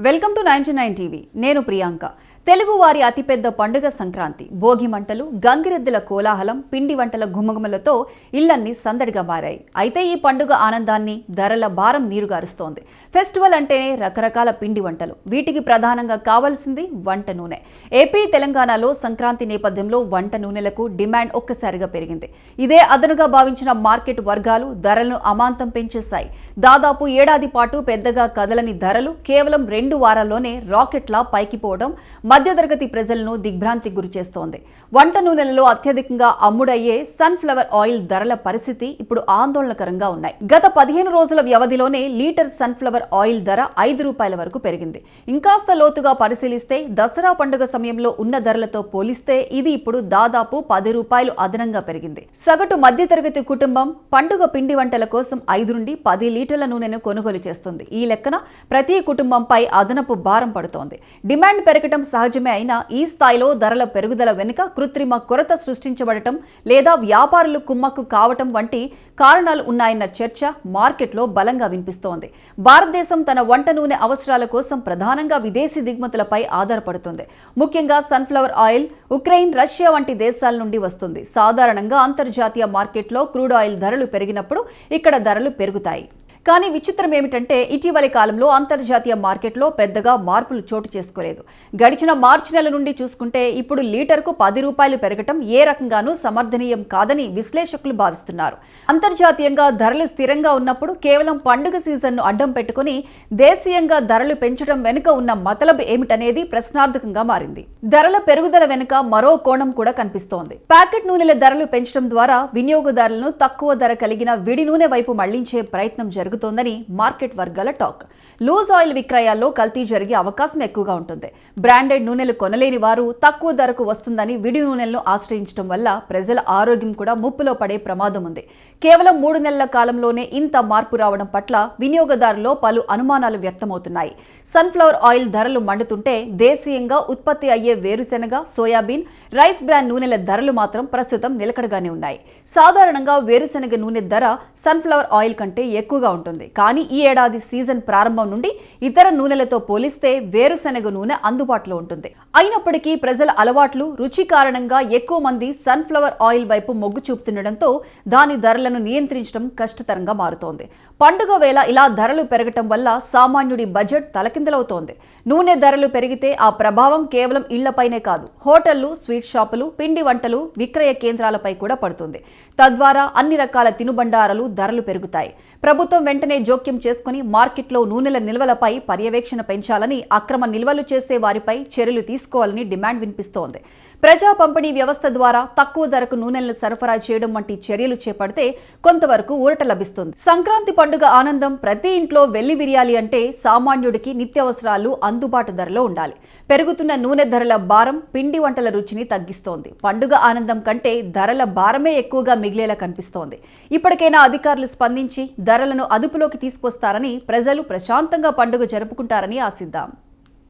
Welcome to 99 TV. నేను ప్రియాంక. తెలుగు వారి అతిపెద్ద పండుగ సంక్రాంతి. భోగి మంటలు, గంగిరెద్దుల కోలాహలం, పిండి వంటల గుమగుమలతో ఇళ్లన్నీ సందడిగా మారాయి. అయితే ఈ పండుగ ఆనందాన్ని ధరల భారం నీరుగారుస్తోంది. ఫెస్టివల్ అంటేనే రకరకాల పిండి వంటలు. వీటికి ప్రధానంగా కావాల్సింది వంట నూనె. ఏపీ, తెలంగాణలో సంక్రాంతి నేపథ్యంలో వంట నూనెలకు డిమాండ్ ఒక్కసారిగా పెరిగింది. ఇదే అదనుగా భావించిన మార్కెట్ వర్గాలు ధరలను అమాంతం పెంచేశాయి. దాదాపు ఏడాది పాటు పెద్దగా కదలని ధరలు కేవలం 2 వారాల్లోనే రాకెట్లా పైకి పోవడం మధ్యతరగతి ప్రజలను దిగ్భ్రాంతికి గురిచేస్తోంది. వంట నూనెలలో అత్యధికంగా అమ్ముడయ్యే సన్ఫ్లవర్ ఆయిల్ ధరల పరిస్థితి ఇప్పుడు ఆందోళనకరంగా ఉన్నాయి. గత 15 రోజుల వ్యవధిలోనే లీటర్ సన్ఫ్లవర్ ఆయిల్ ధర ₹5 వరకు పెరిగింది. ఇంకాస్త లోతుగా పరిశీలిస్తే దసరా పండుగ సమయంలో ఉన్న ధరలతో పోలిస్తే ఇది ఇప్పుడు దాదాపు ₹10 అదనంగా పెరిగింది. సగటు మధ్యతరగతి కుటుంబం పండుగ పిండి వంటల కోసం 5 నుండి 10 లీటర్ల నూనెను కొనుగోలు చేస్తుంది. ఈ లెక్కన ప్రతి కుటుంబంపై అదనపు భారం పడుతోంది. డిమాండ్ పెరగటం సహజమే అయినా ఈ స్థాయిలో ధరల పెరుగుదల వెనుక కృత్రిమ కొరత సృష్టించబడటం లేదా వ్యాపారులు కుమ్మక్కు కావటం వంటి కారణాలు ఉన్నాయన్న చర్చ మార్కెట్లో బలంగా వినిపిస్తోంది. భారతదేశం తన వంట నూనె అవసరాల కోసం ప్రధానంగా విదేశీ దిగుమతులపై ఆధారపడుతుంది. ముఖ్యంగా సన్ఫ్లవర్ ఆయిల్ ఉక్రెయిన్, రష్యా వంటి దేశాల నుండి వస్తుంది. సాధారణంగా అంతర్జాతీయ మార్కెట్లో క్రూడ్ ఆయిల్ ధరలు పెరిగినప్పుడు ఇక్కడ ధరలు పెరుగుతాయి. కానీ విచిత్రం ఏమిటంటే ఇటీవలి కాలంలో అంతర్జాతీయ మార్కెట్లో పెద్దగా మార్పులు చోటు చేసుకోలేదు. గడిచిన మార్చి నెల నుండి చూసుకుంటే ఇప్పుడు లీటర్కు ₹10 పెరగటం ఏ రకంగానూ సమర్థనీయం కాదని విశ్లేషకులు భావిస్తున్నారు. అంతర్జాతీయంగా ధరలు స్థిరంగా ఉన్నప్పుడు కేవలం పండుగ సీజన్ను అడ్డం పెట్టుకుని దేశీయంగా ధరలు పెంచడం వెనుక ఉన్న మతలబు ఏమిటనేది ప్రశ్నార్థకంగా మారింది. ధరల పెరుగుదల వెనుక మరో కోణం కూడా కనిపిస్తోంది. ప్యాకెట్ నూనెల ధరలు పెంచడం ద్వారా వినియోగదారులను తక్కువ ధర కలిగిన విడి నూనె వైపు మళ్లించే ప్రయత్నం జరుగుతోందని మార్కెట్ వర్గాల టాక్. లూజ్ ఆయిల్ విక్రయాల్లో కల్తీ జరిగే అవకాశం ఎక్కువగా ఉంటుంది. బ్రాండెడ్ నూనెలు కొనలేని వారు తక్కువ ధరకు వస్తుందని విడి నూనెలను ఆశ్రయించడం వల్ల ప్రజల ఆరోగ్యం కూడా ముప్పులో పడే ప్రమాదం ఉంది. కేవలం 3 నెలల కాలంలోనే ఇంత మార్పు రావడం పట్ల వినియోగదారుల్లో పలు అనుమానాలు వ్యక్తమవుతున్నాయి. సన్ఫ్లవర్ ఆయిల్ ధరలు మండుతుంటే దేశీయంగా ఉత్పత్తి అయ్యే వేరుశెనగ, సోయాబీన్, రైస్ బ్రాండ్ నూనెల ధరలు మాత్రం ప్రస్తుతం నిలకడగానే ఉన్నాయి. సాధారణంగా వేరుశెనగ నూనె ధర సన్ఫ్లవర్ ఆయిల్ కంటే ఎక్కువగా ఉంటుంది. కానీ ఈ ఏడాది సీజన్ ప్రారంభం నుండి ఇతర నూనెలతో పోలిస్తే వేరుశెనగ నూనె అందుబాటులో ఉంటుంది. అయినప్పటికీ ప్రజల అలవాట్లు, రుచి కారణంగా ఎక్కువ మంది సన్ఫ్లవర్ ఆయిల్ వైపు మొగ్గు చూపుతుండటంతో దాని ధరలను నియంత్రించడం కష్టతరంగా మారుతోంది. పండుగ వేళ ఇలా ధరలు పెరగటం వల్ల సామాన్యుడి బడ్జెట్ తలకిందలవుతోంది. నూనె ధరలు పెరిగితే ఆ ప్రభావం కేవలం ఇళ్లపైనే కాదు, హోటళ్లు, స్వీట్ షాపులు, పిండి వంటలు విక్రయ కేంద్రాలపై కూడా పడుతుంది. తద్వారా అన్ని రకాల తినుబండారాలు ధరలు పెరుగుతాయి. ప్రభుత్వం వెంటనే జోక్యం చేసుకుని మార్కెట్లో నూనెల నిల్వలపై పర్యవేక్షణ పెంచాలని, అక్రమ నిల్వలు చేసే వారిపై చర్యలు తీసుకోవాలని డిమాండ్ వినిపిస్తోంది. ప్రజా పంపిణీ వ్యవస్థ ద్వారా తక్కువ ధరకు నూనెలను సరఫరా చేయడం వంటి చర్యలు చేపడితే కొంతవరకు ఊరట లభిస్తుంది. సంక్రాంతి పండుగ ఆనందం ప్రతి ఇంట్లో వెల్లివిరియాలి అంటే సామాన్యుడికి నిత్యావసరాలు అందుబాటు ధరలో ఉండాలి. పెరుగుతున్న నూనె ధరల భారం పిండి వంటల రుచిని తగ్గిస్తోంది. పండుగ ఆనందం కంటే ధరల భారమే ఎక్కువగా మిగిలేలా కనిపిస్తోంది. ఇప్పటికైనా అధికారులు స్పందించి ధరలను అదుపులోకి తీసుకొస్తారని, ప్రజలు ప్రశాంతంగా పండుగ జరుపుకుంటారని ఆశిద్దాం.